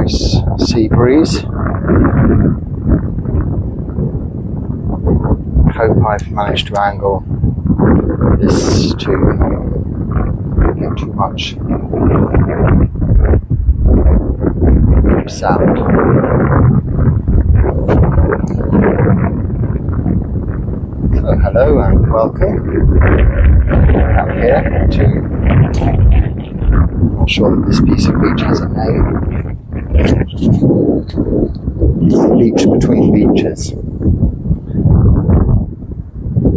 nice sea breeze. I hope I've managed to angle this to not get too much sound. So hello and welcome out here to, I'm not sure that this piece of beach has a name, beach between beaches.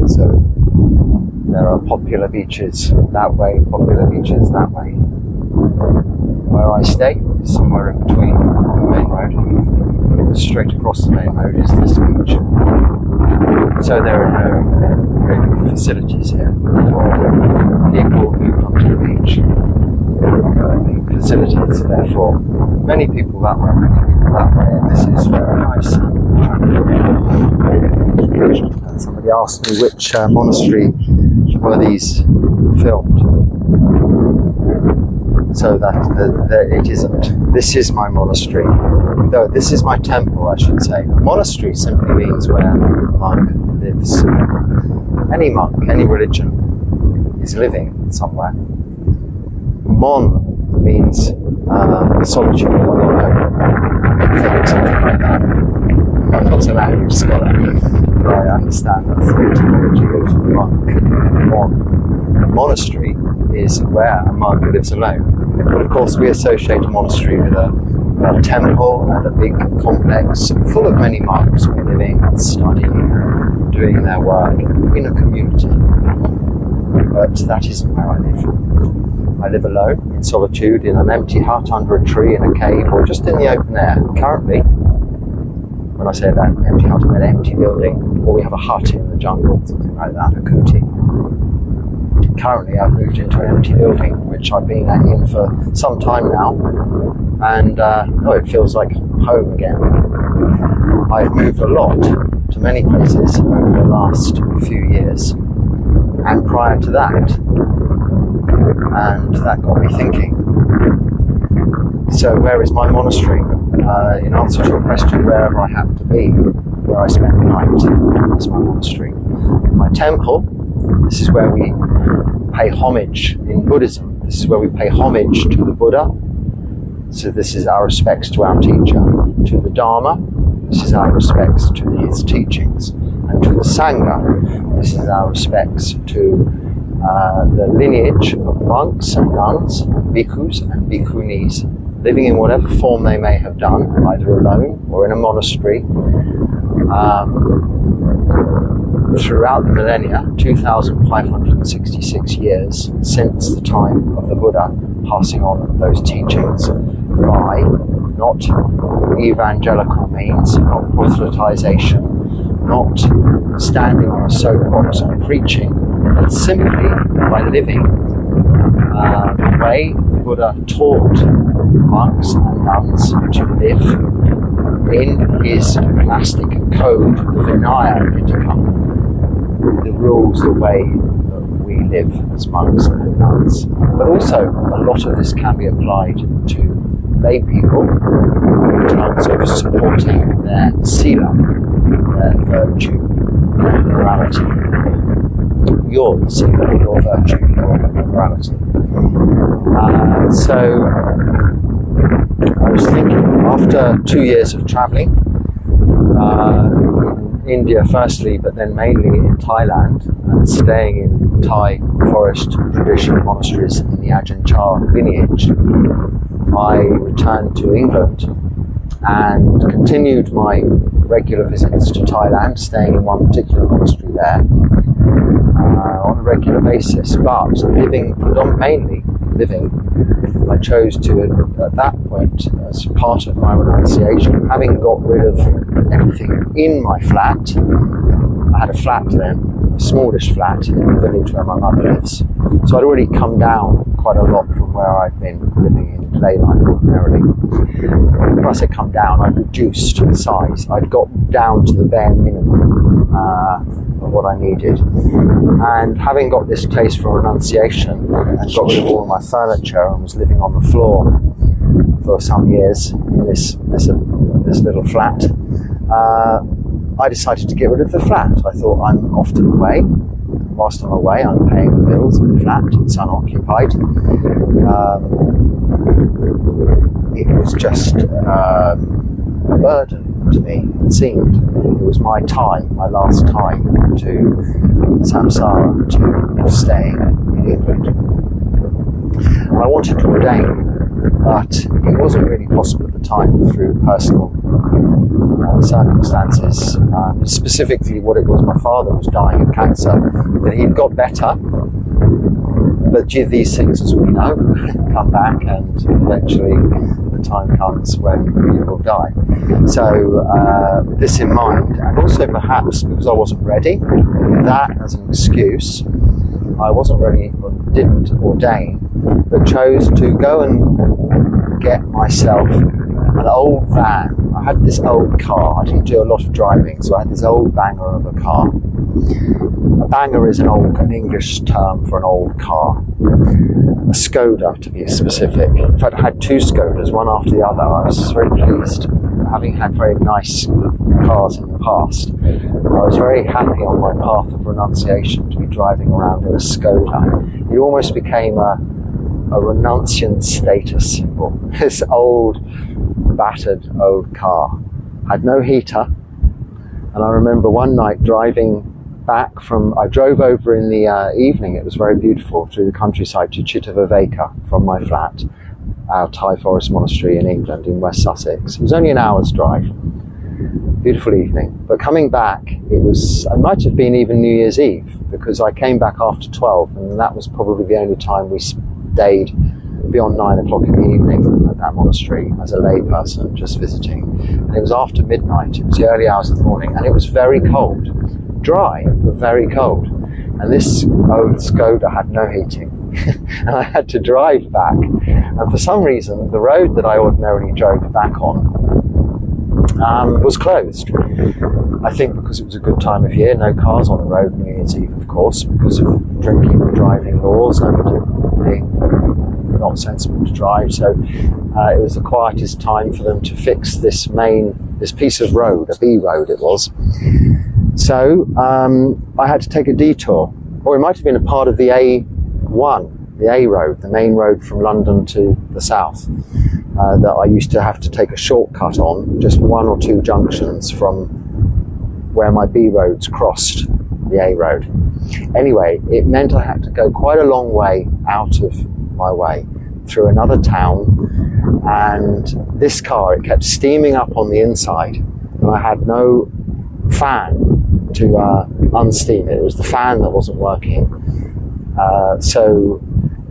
So there are popular beaches that way, popular beaches that way. Where I stay is somewhere in between the main road. Straight across the main road is this beach. So there are no really facilities here for people who come to the beach. Facilities, therefore, many people that way, and this is very nice. And somebody asked me which monastery were these filmed. So that it isn't. This is my monastery. No, this is my temple, I should say. Monastery simply means where a monk lives. Any monk, any religion is living somewhere. Mon means solitude or alone. I think something like that. I'm not a language scholar, but I understand that's the etymology of monk. Mon. Monastery is where a monk lives alone. But of course we associate a monastery with a temple and a big complex full of many monks who are living and studying, doing their work in a community. But that isn't where I live. I live alone, in solitude, in an empty hut under a tree, in a cave, or just in the open air. Currently, when I say that, empty hut, I mean an empty building, or we have a hut in the jungle, something like that, a kuti. Currently, I've moved into an empty building, which I've been in for some time now, and it feels like home again. I've moved a lot to many places over the last few years, and prior to that, and that got me thinking. So where is my monastery? In answer to your question, wherever I happen to be, where I spend the night, is my monastery. My temple, this is where we pay homage in Buddhism. This is where we pay homage to the Buddha. So this is our respects to our teacher. To the Dharma, this is our respects to his teachings. And to the Sangha, this is our respects to the lineage of monks and nuns, bhikkhus and bhikkhunis, living in whatever form they may have done, either alone or in a monastery, throughout the millennia, 2,566 years since the time of the Buddha passing on those teachings by not evangelical means, not proselytization, not standing on a soapbox and preaching, but simply by living the way the Buddha taught monks and nuns to live in his monastic code, the Vinaya Pitaka, the rules, the way that we live as monks and nuns. But also, a lot of this can be applied to lay people in terms of supporting their sila, their virtue, their morality. Your sila, your virtue, your morality. So I was thinking, after 2 years of travelling, in India firstly, but then mainly in Thailand, and staying in Thai Forest Tradition Monasteries in the Ajahn Chah lineage, I returned to England and continued my regular visits to Thailand, staying in one particular monastery there on a regular basis, but mainly living, I chose to, at that point, as part of my renunciation, having got rid of everything in my flat. I had a flat then, a smallish flat in the village where my mother lives. So I'd already come down quite a lot from where I'd been living in day life ordinarily. When I say come down, I'd reduced the size. I'd got down to the bare minimum of what I needed. And having got this place for renunciation and got rid of all of my furniture and was living on the floor for some years in this little flat, I decided to get rid of the flat. I thought, I'm often away. Whilst I'm away, I'm paying the bills in the flat. It's unoccupied. It was just a burden to me, it seemed. It was my last tie to samsara, to staying in England. And I wanted to ordain, but it wasn't really possible at the time through personal circumstances. Specifically what it was, my father was dying of cancer, but he'd got better. But these things, as we know, come back, and eventually the time comes when you will die. So with this in mind, and also perhaps because I wasn't ready, that as an excuse, I wasn't ready, didn't ordain, but chose to go and get myself an old van. I had this old car. I didn't do a lot of driving, so I had this old banger of a car. A banger is an English term for an old car. A Skoda, to be specific. In fact, I had two Skodas, one after the other. I was very pleased. Having had very nice cars in the past, I was very happy on my path of renunciation to be driving around in a Skoda. It almost became a renunciant status symbol. This old, battered old car had no heater, and I remember one night driving back I drove over in the evening, it was very beautiful, through the countryside to Chittaviveka from my flat, our Thai Forest Monastery in England, in West Sussex. It was only an hour's drive. Beautiful evening. But coming back, it might have been even New Year's Eve, because I came back after 12, and that was probably the only time we stayed beyond 9 o'clock in the evening at that monastery as a lay person just visiting. And it was after midnight, it was the early hours of the morning, and it was very cold. Dry, but very cold. And this old Skoda had no heating. And I had to drive back. And for some reason, the road that I ordinarily drove back on was closed. I think because it was a good time of year, no cars on the road New Year's Eve, of course, because of drinking and driving laws, nobody being not sensible to drive. So it was the quietest time for them to fix this piece of road, a B road it was. So I had to take a detour, or it might have been a part of the A1, the A road, the main road from London to the south, that I used to have to take a shortcut on, just one or two junctions from where my B roads crossed the A road. Anyway, it meant I had to go quite a long way out of my way through another town, and this car, it kept steaming up on the inside, and I had no fan to unsteam it. It was the fan that wasn't working. So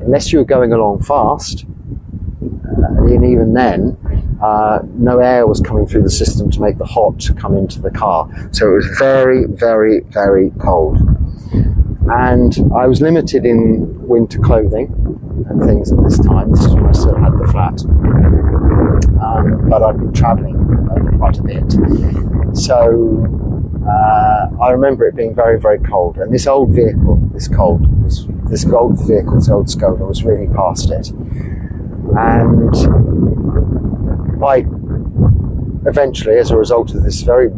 unless you were going along fast, and even then, no air was coming through the system to make the hot come into the car. So it was very, very, very cold. And I was limited in winter clothing and things at this time. This is when I still had the flat. But I'd been travelling quite a bit. So I remember it being very, very cold. And this old vehicle, this old Skoda, was really past it. And eventually, as a result of this very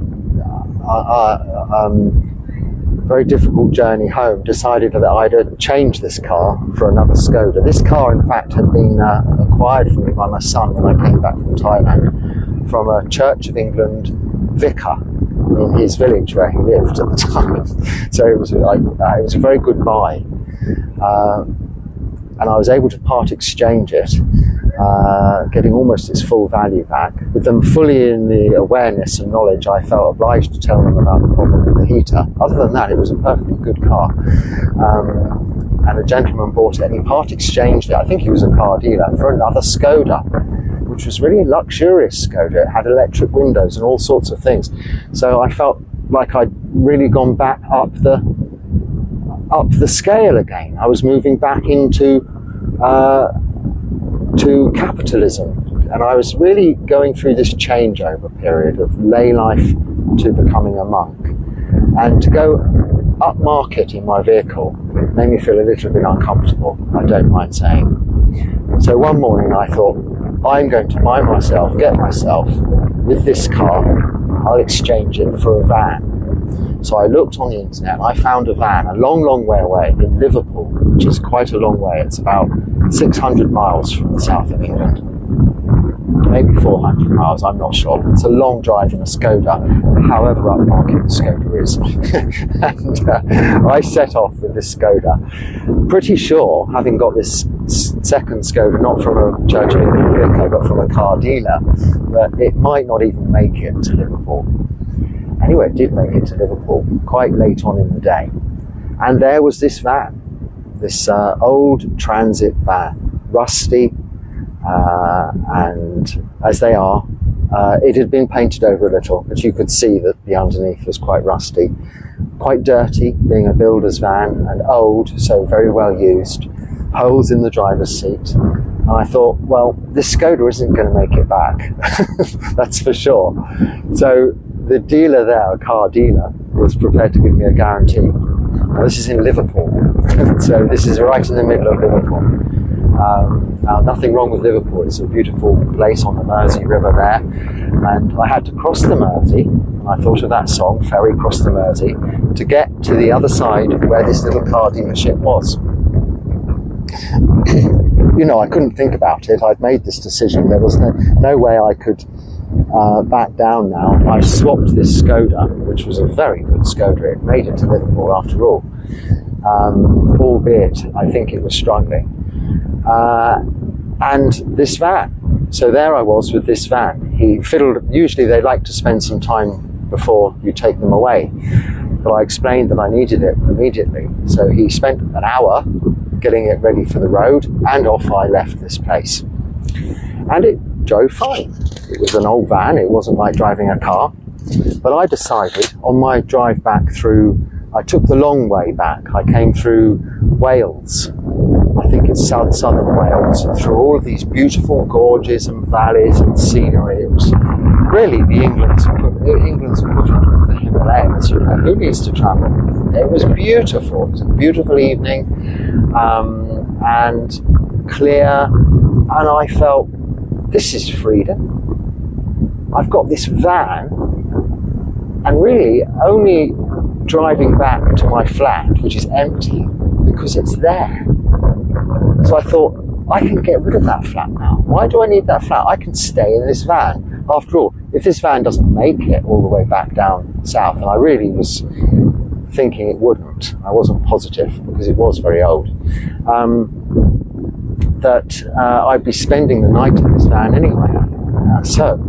difficult journey home, decided that I'd change this car for another Skoda. This car, in fact, had been acquired for me by my son when I came back from Thailand, from a Church of England vicar in his village where he lived at the time. So it was a very good buy, and I was able to part exchange it, getting almost its full value back. With them fully in the awareness and knowledge, I felt obliged to tell them about the problem with the heater. Other than that, it was a perfectly good car. And a gentleman bought it, and he part exchanged it, I think he was a car dealer, for another Skoda, which was really a luxurious Skoda. It had electric windows and all sorts of things. So I felt like I'd really gone back up the scale again. I was moving back into to capitalism, and I was really going through this changeover period of lay life to becoming a monk. And to go upmarket in my vehicle made me feel a little bit uncomfortable, I don't mind saying. So one morning I thought, I'm going to get myself with this car, I'll exchange it for a van. So I looked on the internet and I found a van a long way away in Liverpool, which is quite a long way. It's about 600 miles from the south of England. Maybe 400 miles, I'm not sure. It's a long drive in a Skoda, however upmarket the Skoda is. And I set off with this Skoda, pretty sure, having got this second Skoda, not from a Church of England vicar, but from a car dealer, that it might not even make it to Liverpool. Anyway, it did make it to Liverpool quite late on in the day. And there was this van, this old transit van, rusty, and as they are, it had been painted over a little, but you could see that the underneath was quite rusty, quite dirty, being a builder's van, and old, so very well used, holes in the driver's seat. And I thought, well, this Skoda isn't going to make it back, that's for sure. So the dealer there, a car dealer, was prepared to give me a guarantee. Now, this is in Liverpool, so this is right in the middle of Liverpool. Now, nothing wrong with Liverpool. It's a beautiful place on the Mersey River there. And I had to cross the Mersey, and I thought of that song, Ferry Cross the Mersey, to get to the other side where this little car dealership was. You know, I couldn't think about it. I'd made this decision. There was no way I could back down now. I swapped this Skoda, which was a very good Skoda. It made it to Liverpool after all, albeit I think it was struggling. And this van. So there I was with this van. He fiddled. Usually they like to spend some time before you take them away, but I explained that I needed it immediately. So he spent an hour getting it ready for the road, and off I left this place. And it drove fine. It was an old van. It wasn't like driving a car. But I decided on my drive back through, I took the long way back. I came through Wales. I think it's southern Wales, and through all of these beautiful gorges and valleys and scenery. It was really the England's equivalent of the Himalayas. You know, who needs to travel? It was beautiful. It was a beautiful evening, and clear, and I felt, this is freedom. I've got this van, and really only driving back to my flat, which is empty, because it's there. So I thought, I can get rid of that flat now. Why do I need that flat? I can stay in this van. After all, if this van doesn't make it all the way back down south, and I really was thinking it wouldn't, I wasn't positive because it was very old, that I'd be spending the night in this van anyway. So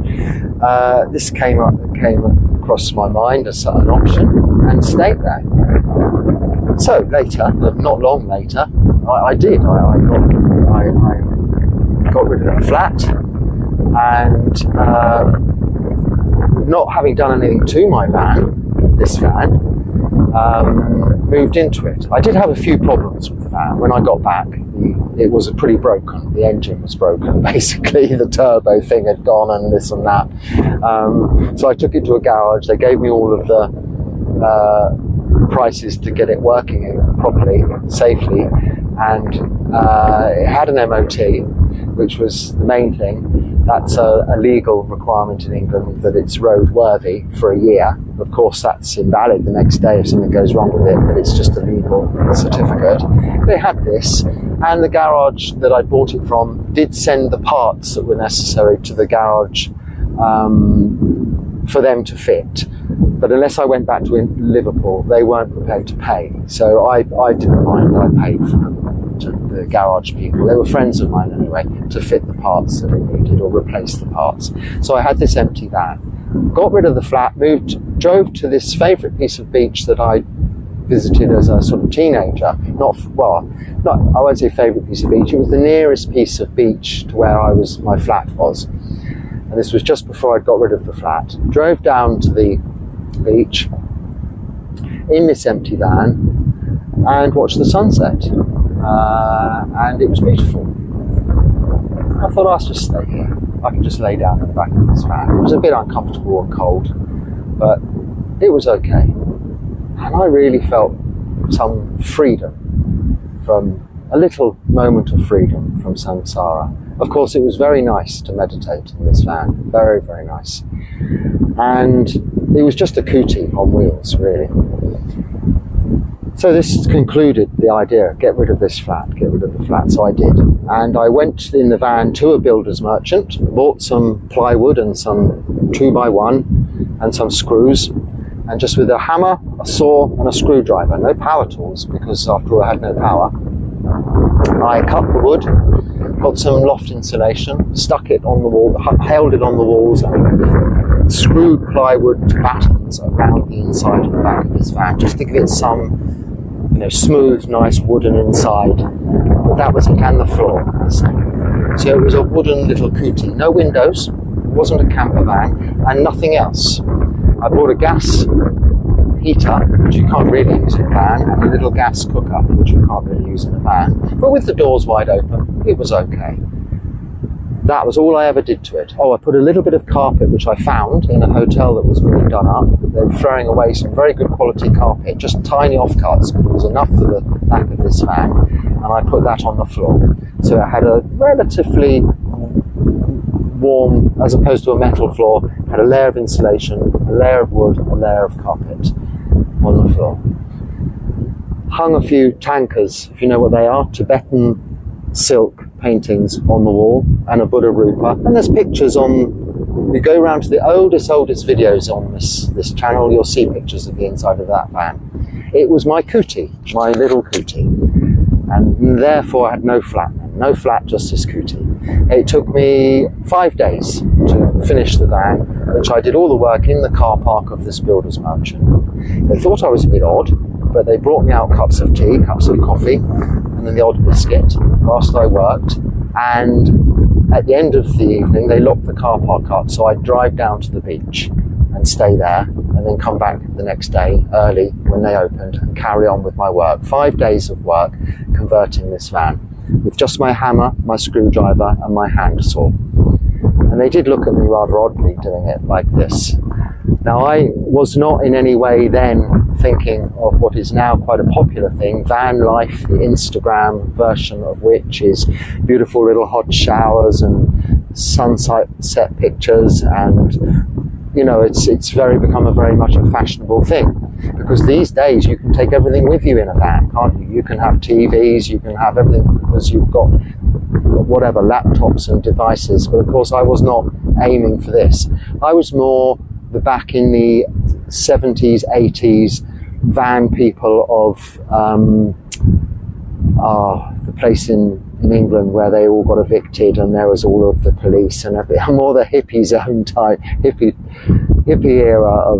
this came across my mind as an option, and stayed there. So later, not long later, I did. I got rid of the flat, and not having done anything to my van, this van, moved into it. I did have a few problems with the van. When I got back, it was pretty broken. The engine was broken, basically. The turbo thing had gone and this and that. So I took it to a garage. They gave me all of the prices to get it working properly, safely, and it had an MOT, which was the main thing. That's a legal requirement in England, that it's roadworthy for a year. Of course, that's invalid the next day if something goes wrong with it, but it's just a legal certificate. They had this, and the garage that I bought it from did send the parts that were necessary to the garage for them to fit. But unless I went back to Liverpool, they weren't prepared to pay. So I didn't mind. I paid for them, to the garage people. They were friends of mine anyway, to fit the parts that it needed or replace the parts. So I had this empty van, got rid of the flat, drove to this favourite piece of beach that I visited as a sort of teenager. I won't say favourite piece of beach. It was the nearest piece of beach to where my flat was. And this was just before I'd got rid of the flat. Drove down to the beach in this empty van and watched the sunset, and it was beautiful. I thought, I'll just stay here. I can just lay down in the back of this van. It was a bit uncomfortable and cold, but it was okay. And I really felt some freedom, from a little moment of freedom from samsara. Of course, it was very nice to meditate in this van. Very, very nice. And it was just a cootie on wheels, really. So this concluded the idea, get rid of this flat, get rid of the flat. So I did. And I went in the van to a builder's merchant, bought some plywood and some 2x1 and some screws. And just with a hammer, a saw and a screwdriver, no power tools, because after all I had no power, I cut the wood, got some loft insulation, stuck it on the wall, held it on the walls, and screwed plywood battens around the inside and the back of this van, just to give it some, smooth, nice wooden inside. But that was it, and the floor. So it was a wooden little cootie, no windows, it wasn't a camper van, and nothing else. I bought a gas heater, which you can't really use in a van, and a little gas cooker, which you can't really use in a van. But with the doors wide open, it was okay. That was all I ever did to it. Oh, I put a little bit of carpet, which I found in a hotel that was being done up. They were throwing away some very good quality carpet, just tiny offcuts, but it was enough for the back of this van. And I put that on the floor. So it had a relatively warm, as opposed to a metal floor, had a layer of insulation, a layer of wood, a layer of carpet on the floor. Hung a few tankers, if you know what they are, Tibetan silk paintings on the wall, and a Buddha Rupa. And there's pictures on, you go around to the oldest videos on this channel, you'll see pictures of the inside of that van. It was my cootie, my little cootie. And therefore I had no flat, just this cootie. It took me 5 days to finish the van, which I did all the work in the car park of this builder's merchant. They thought I was a bit odd, but they brought me out cups of tea, cups of coffee, and then the odd biscuit whilst I worked. And at the end of the evening, they locked the car park up, so I'd drive down to the beach and stay there, and then come back the next day early when they opened and carry on with my work. 5 days of work converting this van with just my hammer, my screwdriver and my hand saw. And they did look at me rather oddly doing it like this. Now, I was not in any way then thinking of what is now quite a popular thing, van life, the Instagram version of which is beautiful little hot showers and sunset pictures, and it's become a very much a fashionable thing, because these days you can take everything with you in a van, can't you? You can have TVs, you can have everything, because you've got whatever, laptops and devices. But of course I was not aiming for this. I was more back in the 70s, 80s van people of the place in England where they all got evicted, and there was all of the police and everything. More the hippie zone type, hippie era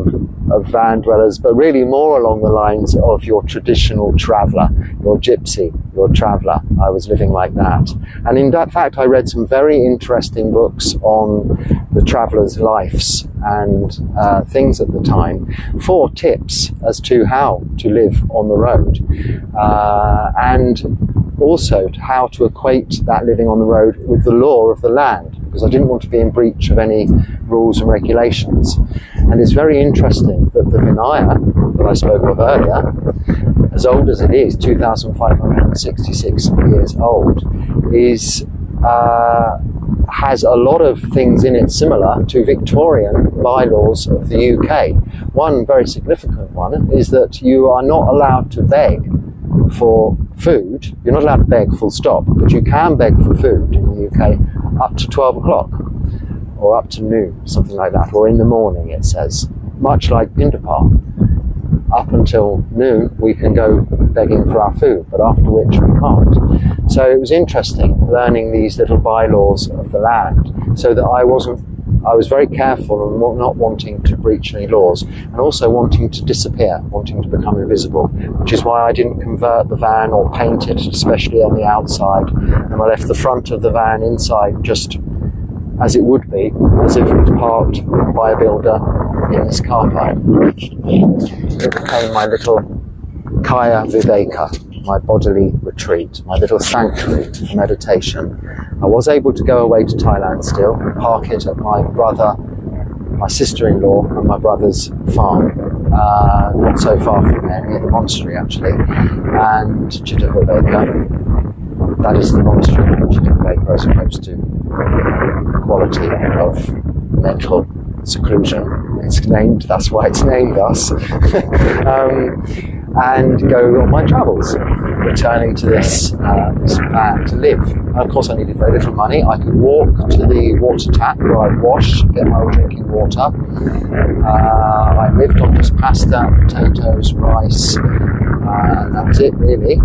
of van dwellers, but really more along the lines of your traditional traveller, your gypsy, your traveller. I was living like that. And in that fact, I read some very interesting books on the travellers' lives and things at the time, for tips as to how to live on the road, and also how to equate that living on the road with the law of the land, because I didn't want to be in breach of any rules and regulations. And it's very interesting that the Vinaya that I spoke of earlier, as old as it is, 2,566 years old, has a lot of things in it similar to Victorian bylaws of the UK. One very significant one is that you are not allowed to beg for food. You're not allowed to beg full stop, but you can beg for food in the UK up to 12 o'clock or up to noon, something like that, or in the morning, it says, much like Pindapar. Up until noon we can go begging for our food, but after which we can't. So it was interesting learning these little bylaws of the land, so that I was very careful and not wanting to breach any laws, and also wanting to disappear, wanting to become invisible, which is why I didn't convert the van or paint it, especially on the outside, and I left the front of the van inside just as it would be, as if it was parked by a builder in this car park. It became my little Kaya Viveka, my bodily retreat, my little sanctuary for meditation. I was able to go away to Thailand still, park it at my sister-in-law and my brother's farm, not so far from there, near the monastery actually, and Chitta Viveka. that is the monastery mentioned in paper as opposed to the quality of mental seclusion. It's named, that's why it's named thus. And go on my travels, returning to this van to live. And of course I needed very little money. I could walk to the water tap where I'd wash, get my own drinking water. I lived on just pasta, potatoes, rice, and that was it really.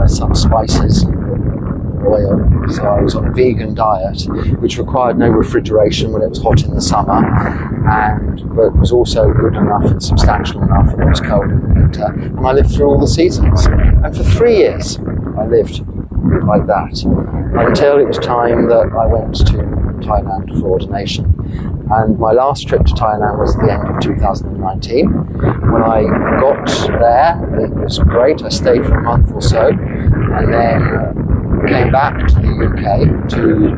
Some spices, oil. So I was on a vegan diet, which required no refrigeration when it was hot in the summer, but was also good enough and substantial enough when it was cold in the winter. And I lived through all the seasons. And for 3 years, I lived like that until it was time that I went to Thailand for ordination. And my last trip to Thailand was at the end of 2019. When I got there, it was great. I stayed for a month or so, and then came back to the UK to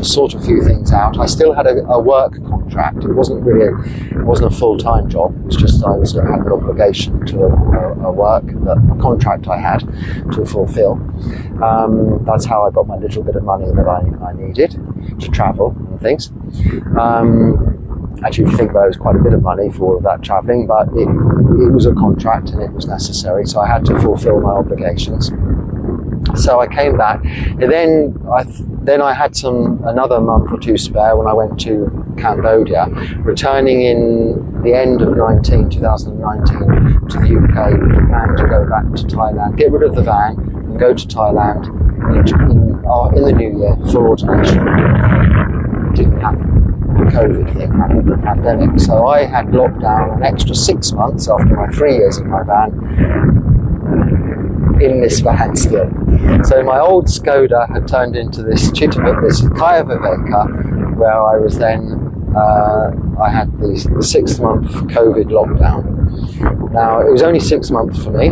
sort a few things out. I still had a work contract. It wasn't a full-time job. It was just I had an obligation to a contract I had to fulfill. That's how I got my little bit of money that I needed to travel and things. Actually, if you think about it, it was quite a bit of money for all of that travelling, but it was a contract and it was necessary, so I had to fulfil my obligations. So I came back, and then I had another month or two spare when I went to Cambodia, returning in the end of 2019 to the UK with a plan to go back to Thailand, get rid of the van and go to Thailand in the new year for ordination. It didn't happen. The COVID thing happened, the pandemic. So I had locked down an extra 6 months after my 3 years in my van, in this van still. So my old Skoda had turned into this Kaya Viveka, where I was then, I had the 6 month COVID lockdown. Now, it was only 6 months for me,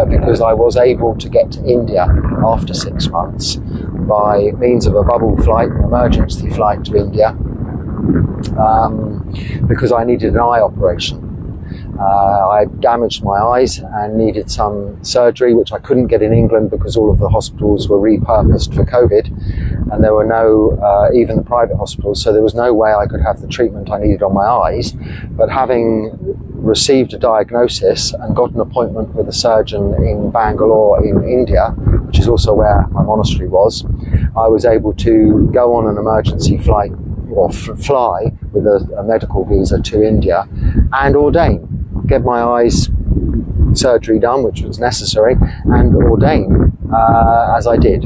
because I was able to get to India after 6 months by means of a bubble flight, an emergency flight to India, because I needed an eye operation. I damaged my eyes and needed some surgery, which I couldn't get in England because all of the hospitals were repurposed for COVID, and there were no, even the private hospitals, so there was no way I could have the treatment I needed on my eyes. But having received a diagnosis and got an appointment with a surgeon in Bangalore in India, which is also where my monastery was, I was able to go on an emergency flight or fly with a medical visa to India and ordain. Get my eyes surgery done, which was necessary, and ordain as I did.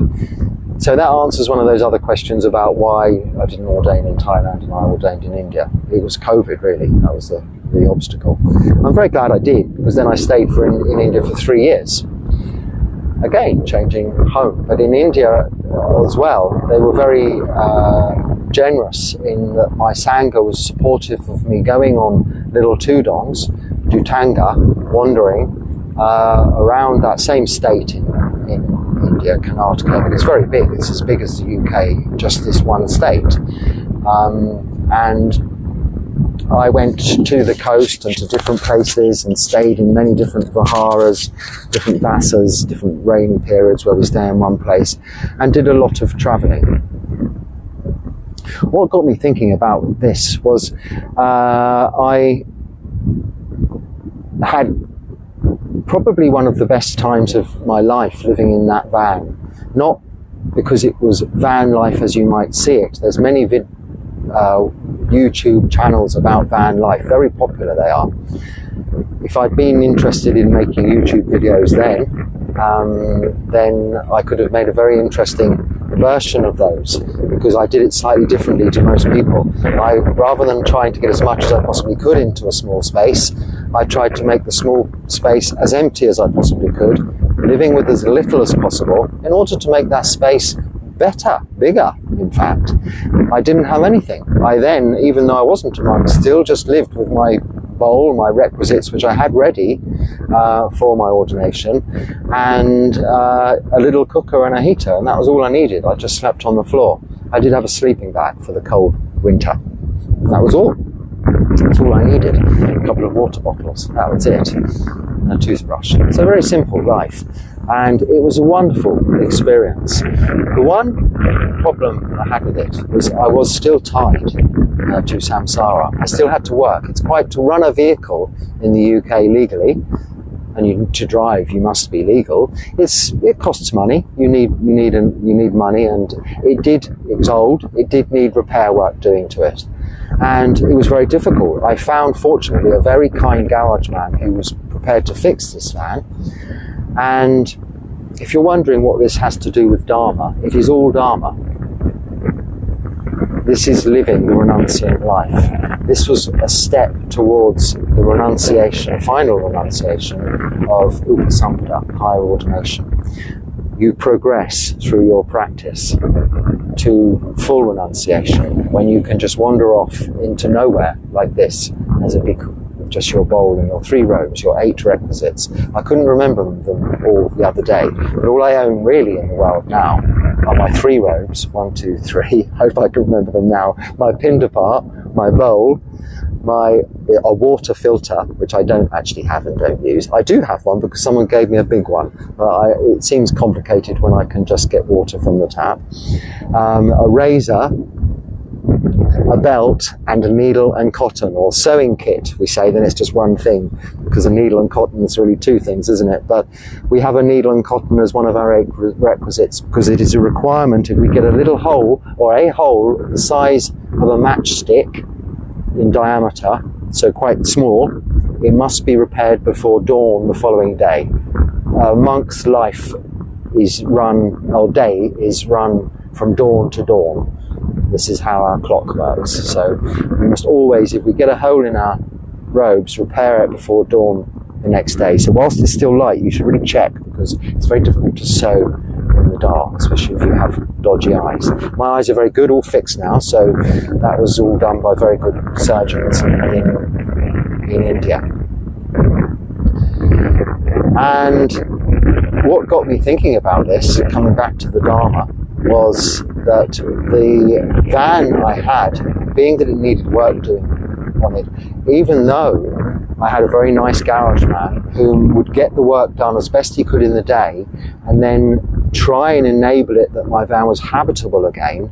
So that answers one of those other questions about why I didn't ordain in Thailand and I ordained in India. It was COVID, really. That was the obstacle. I'm very glad I did, because then I stayed in India for 3 years. Again, changing home. But in India as well, they were very generous in that my Sangha was supportive of me going on little tudongs, Dutanga, wandering around that same state in India, Karnataka. But it's very big. It's as big as the UK, just this one state. And I went to the coast and to different places and stayed in many different viharas, different vasas, different rainy periods where we stay in one place, and did a lot of travelling. What got me thinking about this was I had probably one of the best times of my life living in that van. Not because it was van life as you might see it. There's many YouTube channels about van life, very popular they are. If I'd been interested in making YouTube videos then I could have made a very interesting version of those, because I did it slightly differently to most people. Rather than trying to get as much as I possibly could into a small space, I tried to make the small space as empty as I possibly could, living with as little as possible in order to make that space better, bigger, in fact. I didn't have anything. I then, even though I wasn't a monk, still just lived with my bowl, my requisites, which I had ready for my ordination, and a little cooker and a heater, and that was all I needed. I just slept on the floor. I did have a sleeping bag for the cold winter. That was all. That's all I needed. A couple of water bottles, that was it. And a toothbrush. So very simple life. And it was a wonderful experience. The one problem I had with it was I was still tied to samsara. I still had to work. It's quite, to run a vehicle in the UK legally, and to drive you must be legal. It costs money. You need money, and it was old. It did need repair work doing to it, and it was very difficult. I found, fortunately, a very kind garage man who was prepared to fix this van. And if you're wondering what this has to do with Dharma, it is all Dharma. This is living the renunciant life. This was a step towards the renunciation, final renunciation of Upasampada, higher ordination. You progress through your practice to full renunciation when you can just wander off into nowhere like this as a bhikkhu. Just your bowl and your 3 robes, your 8 requisites. I couldn't remember them all the other day, but all I own really in the world now are my 3 robes, 1, 2, 3, hope I can remember them now, my pindapat, my bowl, a water filter, which I don't actually have and don't use. I do have one because someone gave me a big one, but it seems complicated when I can just get water from the tap. A razor, a belt, and a needle and cotton, or sewing kit, we say. Then it's just one thing, because a needle and cotton is really 2 things, isn't it? But we have a needle and cotton as one of our 8 requisites, because it is a requirement. If we get a little hole, or a hole the size of a matchstick in diameter, so quite small, it must be repaired before dawn the following day. A monk's life is run, or day is run from dawn to dawn. This is how our clock works. So we must always, if we get a hole in our robes, repair it before dawn the next day. So whilst it's still light, you should really check, because it's very difficult to sew in the dark, especially if you have dodgy eyes. My eyes are very good, all fixed now, so that was all done by very good surgeons in India. And what got me thinking about this, coming back to the Dharma, was that the van I had, being that it needed work doing on it, even though I had a very nice garage man who would get the work done as best he could in the day, and then try and enable it that my van was habitable again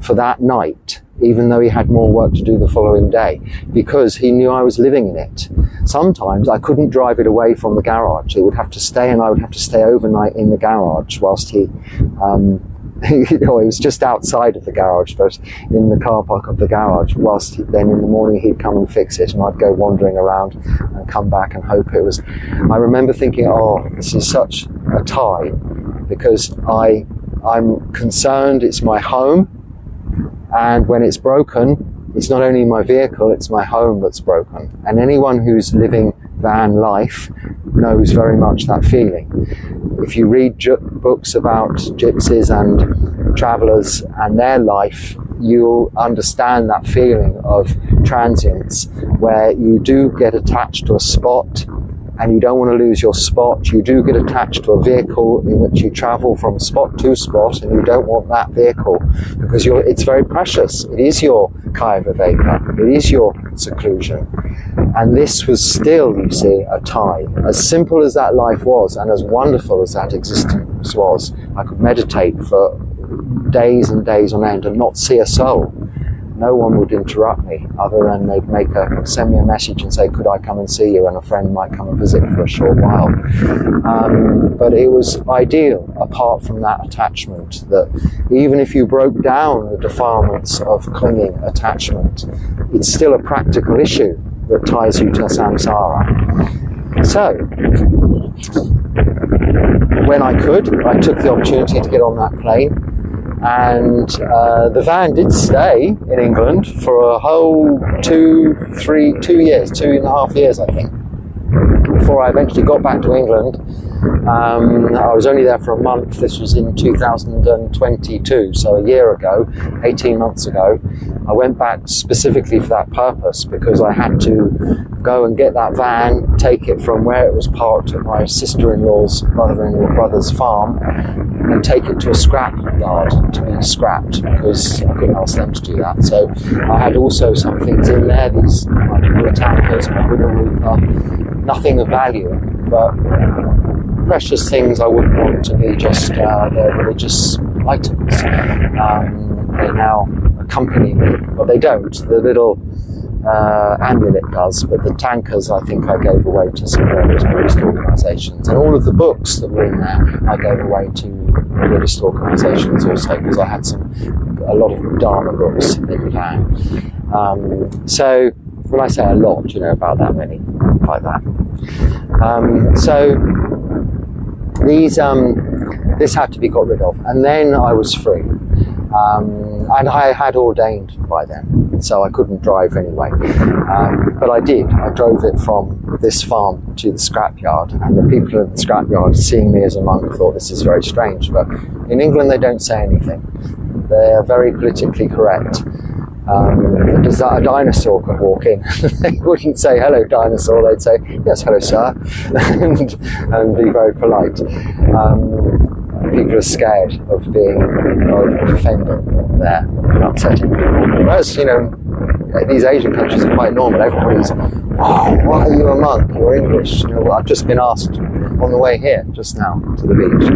for that night, even though he had more work to do the following day, because he knew I was living in it. Sometimes I couldn't drive it away from the garage. It would have to stay, and I would have to stay overnight in the garage whilst he it was just outside of the garage, but in the car park of the garage, whilst then in the morning he'd come and fix it, and I'd go wandering around and come back and hope it was. I remember thinking, oh, this is such a tie, because I'm concerned it's my home, and when it's broken, it's not only my vehicle, it's my home that's broken. And anyone who's living van life knows very much that feeling. If you read books about gypsies and travellers and their life, you'll understand that feeling of transience, where you do get attached to a spot and you don't want to lose your spot. You do get attached to a vehicle in which you travel from spot to spot, and you don't want that vehicle because it's very precious. It is your kaya viveka. It is your seclusion. And this was still, you see, a tie. As simple as that life was, and as wonderful as that existence was, I could meditate for days and days on end and not see a soul. No one would interrupt me, other than they'd send me a message and say, could I come and see you? And a friend might come and visit for a short while. But it was ideal, apart from that attachment, that even if you broke down the defilements of clinging attachment, it's still a practical issue that ties you to samsara. So, when I could, I took the opportunity to get on that plane. And the van did stay in England for a whole 2.5 years, I think, before I eventually got back to England. I was only there for a month. This was in 2022, so a year ago, 18 months ago. I went back specifically for that purpose, because I had to go and get that van, take it from where it was parked at my sister-in-law's brother's farm, and take it to a scrap yard to be scrapped, because I couldn't ask them to do that. So I had also some things in there, my tampers, my Buddha Rupa, nothing of value, but precious things I wouldn't want to be just their religious items. They now accompany me. Well, they don't. The little amulet does, but the tankers I think I gave away to some various Buddhist organisations, and all of the books that were in there I gave away to Buddhist organisations also, because I had a lot of Dharma books in the van. So when I say a lot, about that many, like that. So this had to be got rid of, and then I was free. And I had ordained by then, so I couldn't drive anyway. But I did. I drove it from this farm to the scrapyard, and the people at the scrapyard, seeing me as a monk, thought this is very strange. But in England, they don't say anything. They're very politically correct. A dinosaur could walk in. They wouldn't say, "Hello, dinosaur." They'd say, "Yes, hello, sir," and be very polite. People are scared of offending there and upsetting people. Whereas, these Asian countries are quite normal. Everybody's, "Oh, why are you a monk? You're English." I've just been asked on the way here just now to the beach,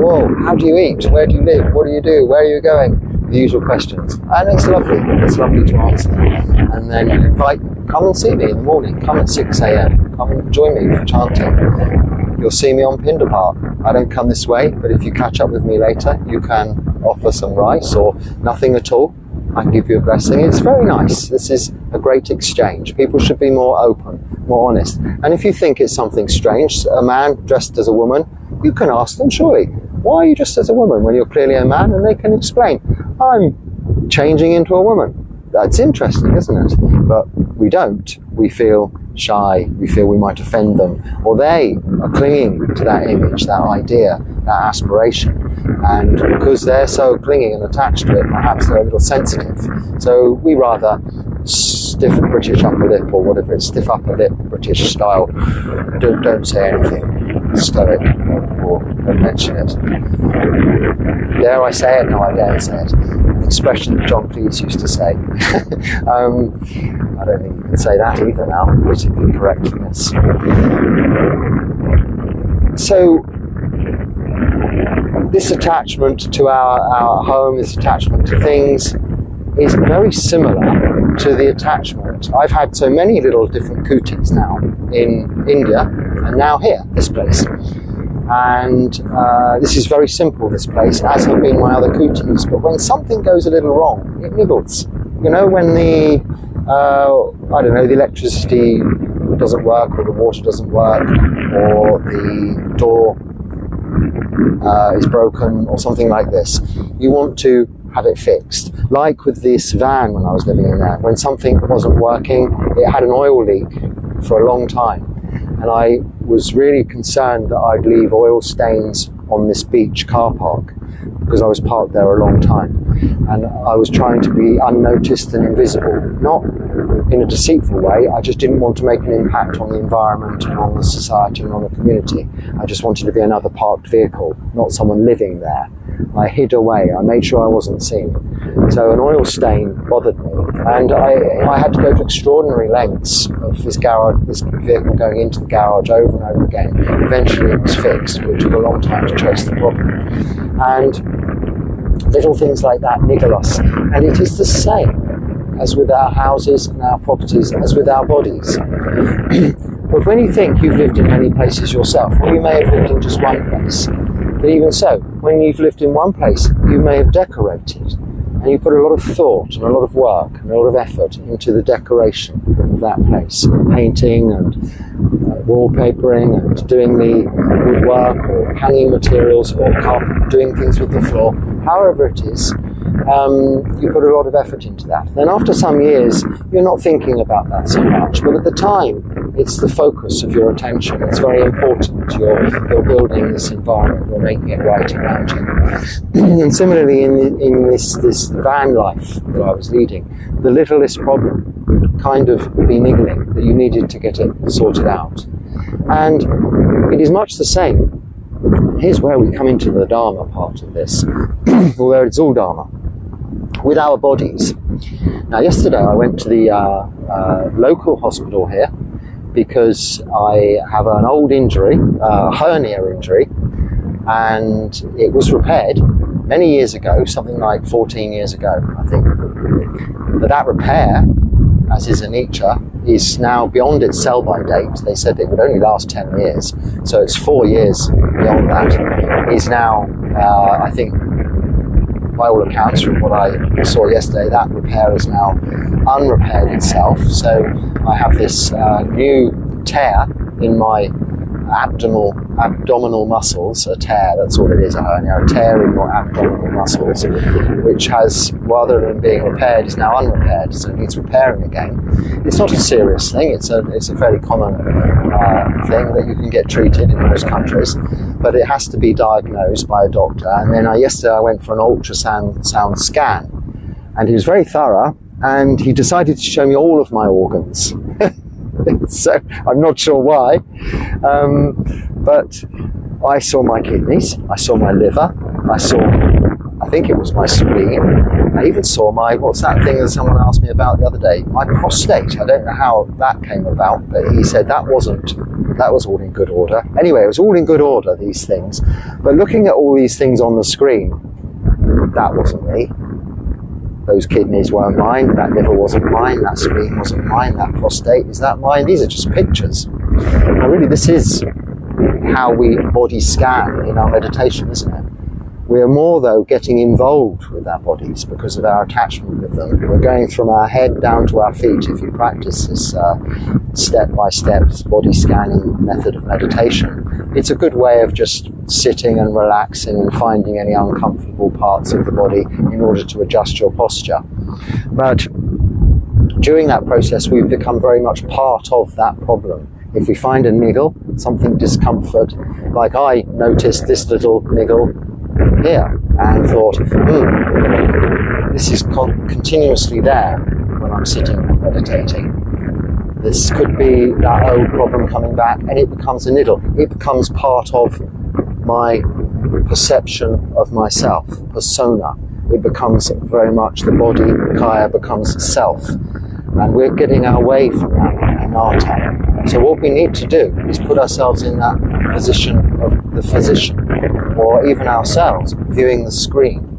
"Whoa, how do you eat? Where do you live? What do you do? Where are you going?" The usual questions. And it's lovely. It's lovely to answer them. And then invite, come and see me in the morning. Come at 6 a.m. Come and join me for chanting. You'll see me on Pindapat. I don't come this way, but if you catch up with me later, you can offer some rice or nothing at all. I can give you a blessing. It's very nice. This is a great exchange. People should be more open, more honest. And if you think it's something strange, a man dressed as a woman, you can ask them, surely, why are you dressed as a woman when you're clearly a man? And they can explain, I'm changing into a woman. That's interesting, isn't it? But we don't. We feel shy. We feel we might offend them. Or they are clinging to that image, that idea, that aspiration. And because they're so clinging and attached to it, perhaps they're a little sensitive. So we rather stiff British upper lip, or whatever it's, stiff upper lip, British style. Don't say anything stoic, or don't mention it. Dare I say it? No, I dare say it. An expression that John Cleese used to say. I don't think you can say that either now, politically correctness. So, this attachment to our home, this attachment to things, is very similar to the attachment. I've had so many little different kutis now in India, and now here, this place. And this is very simple, this place, as have been my other kutis. But when something goes a little wrong, it nibbles. When the, the electricity doesn't work, or the water doesn't work, or the door is broken, or something like this, you want to have it fixed. Like with this van when I was living in there, when something wasn't working, it had an oil leak for a long time. And I was really concerned that I'd leave oil stains on this beach car park, because I was parked there a long time. And I was trying to be unnoticed and invisible, not in a deceitful way. I just didn't want to make an impact on the environment and on the society and on the community. I just wanted to be another parked vehicle, not someone living there. I hid away. I made sure I wasn't seen. So an oil stain bothered me, and I had to go to extraordinary lengths of this vehicle going into the garage over and over again. Eventually it was fixed, but it took a long time to trace the problem. And little things like that niggle us. And it is the same as with our houses and our properties, as with our bodies. But when you think you've lived in many places yourself, or you may have lived in just one place, but even so, when you've lived in one place, you may have decorated, and you put a lot of thought and a lot of work and a lot of effort into the decoration of that place, painting and wallpapering and doing the woodwork or hanging materials or doing things with the floor, however it is. You put a lot of effort into that. Then after some years, you're not thinking about that so much, but at the time, it's the focus of your attention. It's very important. You're building this environment, you're making it right around you. And similarly, in this van life that I was leading, the littlest problem would kind of be niggling, that you needed to get it sorted out. And it is much the same. Here's where we come into the Dharma part of this, although it's all Dharma, with our bodies. Now, yesterday I went to the local hospital here, because I have an old injury, a hernia injury, and it was repaired many years ago, something like 14 years ago, I think. But that repair, as is anicca, is now beyond its sell-by date. They said it would only last 10 years, so it's 4 years beyond that. Is now, I think, by all accounts, from what I saw yesterday, that repair is now unrepaired itself. So I have this new tear in my abdominal muscles, a tear, that's all it is, a hernia, a tear in your abdominal muscles, which has, rather than being repaired, is now unrepaired, so it needs repairing again. It's not a serious thing, it's a fairly common thing that you can get treated in most countries, but it has to be diagnosed by a doctor. And then yesterday I went for an ultrasound scan, and he was very thorough, and he decided to show me all of my organs. So I'm not sure why, but I saw my kidneys, I saw my liver, I think it was my spleen, I even saw what's that thing that someone asked me about the other day, my prostate. I don't know how that came about, but he said that was all in good order. Anyway, it was all in good order, these things, but looking at all these things on the screen, that wasn't me. Those kidneys weren't mine, that liver wasn't mine, that spleen wasn't mine, that prostate, is that mine? These are just pictures. Now really, this is how we body scan in our meditation, isn't it? We are more, though, getting involved with our bodies because of our attachment with them. We're going from our head down to our feet if you practice this step-by-step body scanning method of meditation. It's a good way of just sitting and relaxing and finding any uncomfortable parts of the body in order to adjust your posture. But during that process, we've become very much part of that problem. If we find a niggle, something discomfort, like I noticed this little niggle here and thought, this is continuously there when I'm sitting meditating. This could be that old problem coming back, and it becomes a niggle. It becomes part of my perception of myself, persona. It becomes very much the body, kaya becomes self. And we're getting our way from that, anatta. So what we need to do is put ourselves in that position of the physician, or even ourselves, viewing the screen,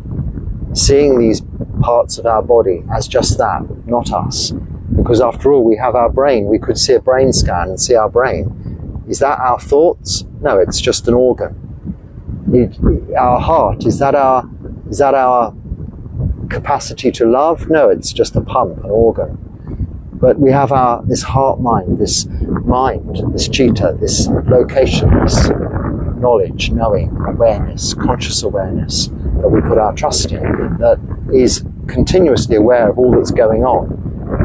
seeing these parts of our body as just that, not us. Because after all, we have our brain. We could see a brain scan and see our brain. Is that our thoughts? No, it's just an organ. Our heart, is that our capacity to love? No, it's just a pump, an organ. But we have this heart mind, this citta, this location, this knowledge, knowing, awareness, conscious awareness that we put our trust in, that is continuously aware of all that's going on.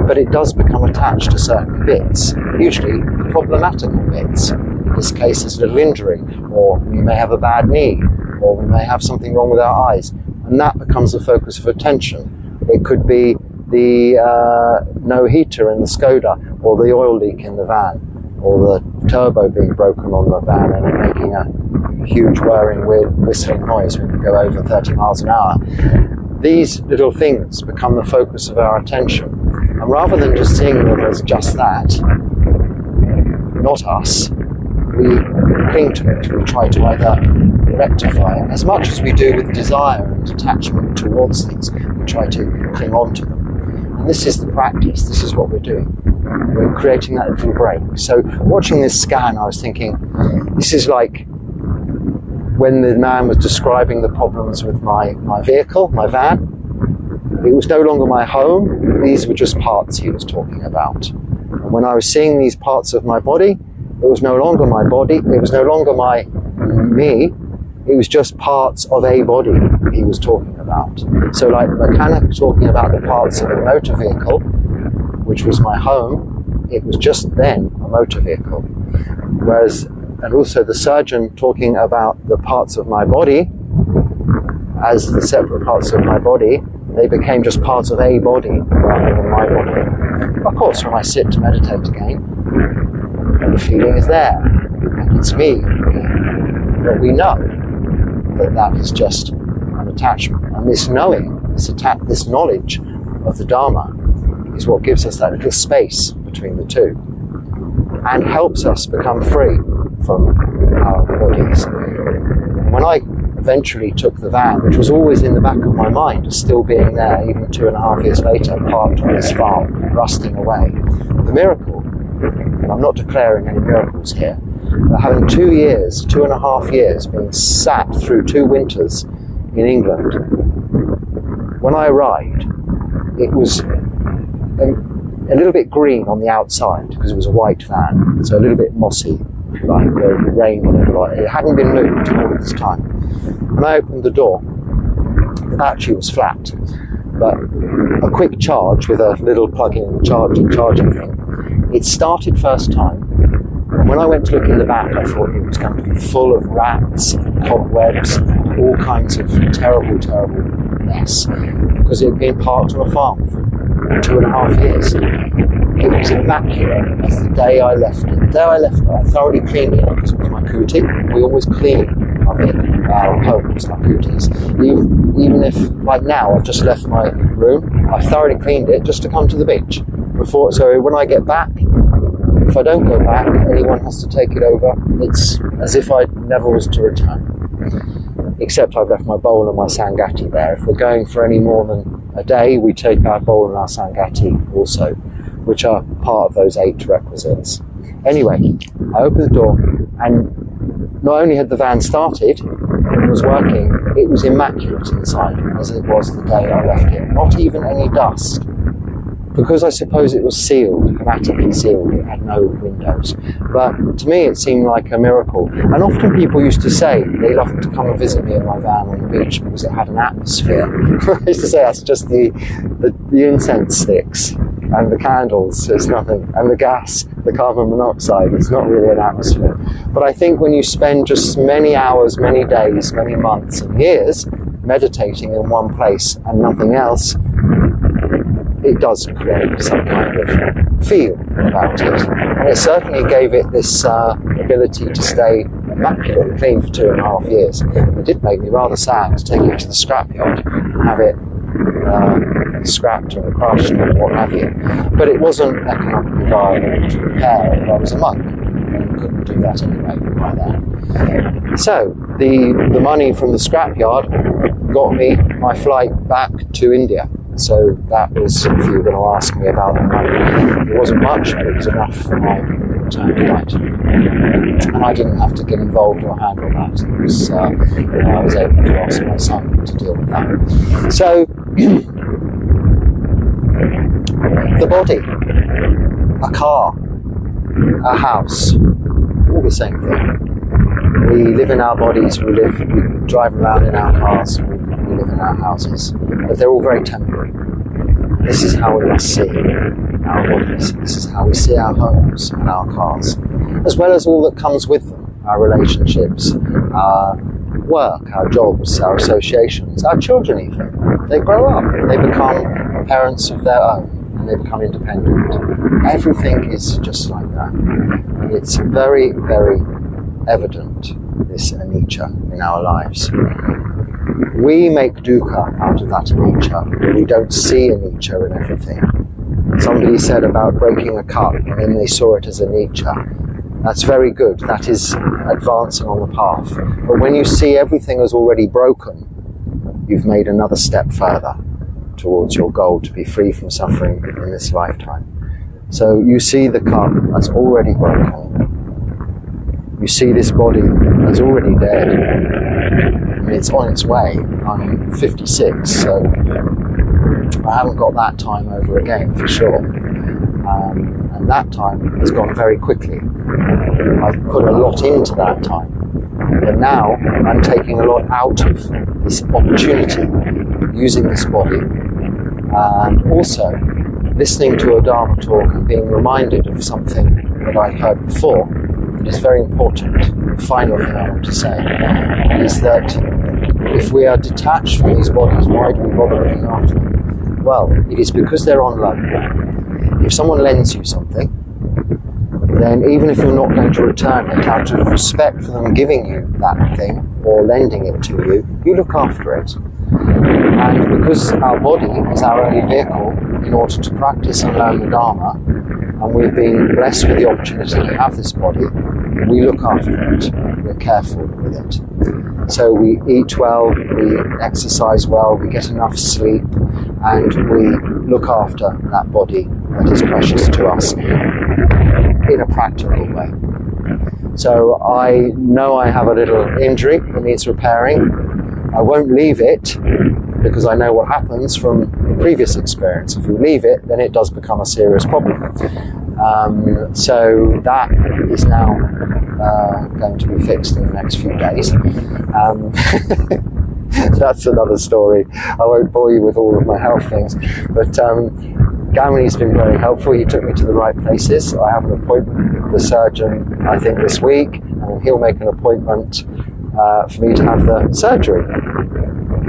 But it does become attached to certain bits, usually problematical bits. In this case, there's a little injury, or we may have a bad knee, or we may have something wrong with our eyes, and that becomes the focus of attention. It could be the no heater in the Skoda, or the oil leak in the van, or the turbo being broken on the van and it making a huge whirring, weird whistling noise when we go over 30 miles an hour. These little things become the focus of our attention. And rather than just seeing them as just that, not us, we cling to it. We try to either rectify it, as much as we do with desire and attachment towards things. We try to cling on to them. And this is the practice. This is what we're doing. We're creating that little break. So watching this scan, I was thinking, this is like when the man was describing the problems with my vehicle, my van. It was no longer my home. These were just parts he was talking about. And when I was seeing these parts of my body, it was no longer my body. It was no longer my me. It was just parts of a body he was talking about. So like the mechanic talking about the parts of a motor vehicle, which was my home, it was just then a motor vehicle. Whereas, and also the surgeon talking about the parts of my body as the separate parts of my body, they became just parts of a body rather than my body. Of course, when I sit to meditate again, the feeling is there, and it's me again. But we know that is just an attachment. And this knowing, this knowledge of the Dharma is what gives us that little space between the two. and helps us become free from our bodies. When I eventually took the van, which was always in the back of my mind, still being there even 2.5 years later, parked on this farm, rusting away, the miracle, and I'm not declaring any miracles here, but having 2.5 years, being sat through 2 winters in England, when I arrived, it was a little bit green on the outside because it was a white van, so a little bit mossy, if you like, where it rained on it a lot. It hadn't been moved all of this time. When I opened the door, the battery was flat, but a quick charge with a little plug-in charging thing, it started first time, and when I went to look in the back, I thought it was going to be full of rats and cobwebs and all kinds of terrible, terrible mess, because it had been parked on a farm for 2.5 years. It was immaculate as the day I left it. The day I left it, I thoroughly cleaned it because it was my kuti. We always clean our homes like kutis. Even if, like now, I've just left my room, I thoroughly cleaned it just to come to the beach. So when I get back, if I don't go back, anyone has to take it over. It's as if I never was to return. Except I've left my bowl and my sangati there. If we're going for any more than a day, we take our bowl and our sangati also, which are part of those 8 requisites. Anyway, I opened the door, and not only had the van started, it was working, it was immaculate inside, as it was the day I left it. Not even any dust. Because I suppose it was sealed, hermetically sealed, it had no windows. But to me it seemed like a miracle. And often people used to say they loved to come and visit me in my van on the beach because it had an atmosphere. I used to say that's just the incense sticks and the candles, it's nothing, and the gas, the carbon monoxide, it's not really an atmosphere. But I think when you spend just many hours, many days, many months and years meditating in one place and nothing else, it does create some kind of feel about it. And it certainly gave it this ability to stay immaculately clean for 2.5 years. It did make me rather sad to take it to the scrapyard and have it scrapped and crushed and what have you. But it wasn't economically viable to repair if I was a monk, and couldn't do that anyway by then. So the money from the scrapyard got me my flight back to India. So that was, if you were going to ask me about the money, it wasn't much, but it was enough for my return flight. And I didn't have to get involved or handle that. It was, I was able to ask my son to deal with that. So, the body, a car, a house, all the same thing. We live in our bodies, we drive around in our cars, we live in our houses, but they're all very temporary. This is how we must see our bodies. This is how we see our homes and our cars, as well as all that comes with them, our relationships, our work, our jobs, our associations, our children even. They grow up, they become parents of their own, and they become independent. Everything is just like that. It's very, very evident, this anicca in our lives. We make dukkha out of that anicca. We don't see anicca in everything. Somebody said about breaking a cup and then they saw it as anicca. That's very good. That is advancing on the path. But when you see everything as already broken, you've made another step further towards your goal to be free from suffering in this lifetime. So you see the cup as already broken. You see this body as already dead. I mean, it's on its way. I'm 56, so I haven't got that time over again for sure. And that time has gone very quickly. I've put a lot into that time. But now I'm taking a lot out of this opportunity, using this body, and also listening to a Dharma talk and being reminded of something that I'd heard before. It is very important. The final thing I want to say is that if we are detached from these bodies, why do we bother looking after them? Well, it is because they're on loan. If someone lends you something, then even if you're not going to return it, out of respect for them giving you that thing or lending it to you, you look after it. And because our body is our only vehicle in order to practice and learn the Dharma, and we've been blessed with the opportunity to have this body, we look after it, we're careful with it. So we eat well, we exercise well, we get enough sleep, and we look after that body that is precious to us in a practical way. So I know I have a little injury that needs repairing. I won't leave it because I know what happens from the previous experience. If you leave it, then it does become a serious problem. So that is now going to be fixed in the next few days. That's another story. I won't bore you with all of my health things, but Gamini's been very helpful. He took me to the right places. I have an appointment with the surgeon, I think, this week, and he'll make an appointment for me to have the surgery.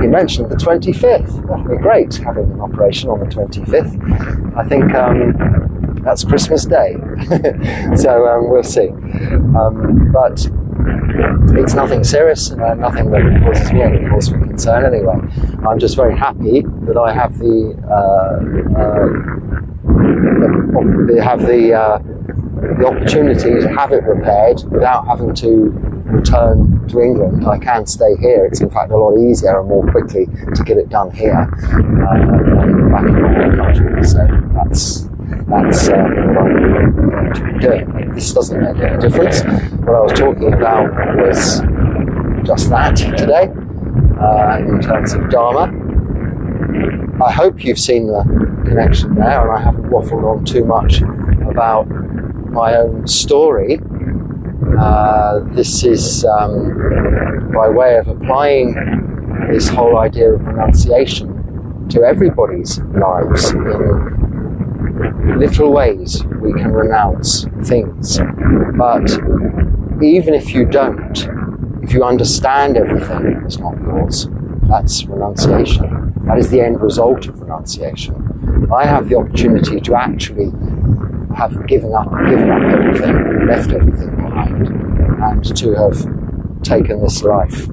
He mentioned the 25th. That would be great, having an operation on the 25th. I think that's Christmas Day. So we'll see. But it's nothing serious, nothing that causes me any cause for concern anyway. I'm just very happy that I have the opportunity to have it repaired without having to return to England. I can stay here. It's in fact a lot easier and more quickly to get it done here than back in my home country. So that's what I'm going to be doing. This doesn't make any difference. What I was talking about was just that today in terms of Dharma. I hope you've seen the connection there, and I haven't waffled on too much about my own story. This is by way of applying this whole idea of renunciation to everybody's lives. In little ways we can renounce things, but even if you don't, if you understand everything is not yours, that's renunciation. That is the end result of renunciation. I have the opportunity to actually have given up everything, left everything behind, and to have taken this life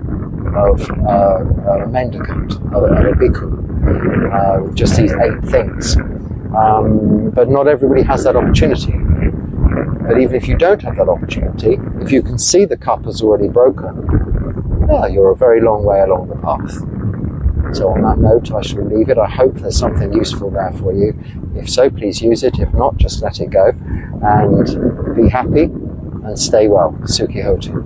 of a mendicant, of a bhikkhu, with just these 8 things. But not everybody has that opportunity. But even if you don't have that opportunity, if you can see the cup is already broken, you're a very long way along the path. So on that note, I shall leave it. I hope there's something useful there for you. If so, please use it. If not, just let it go. And be happy and stay well. Sukhi Hotu.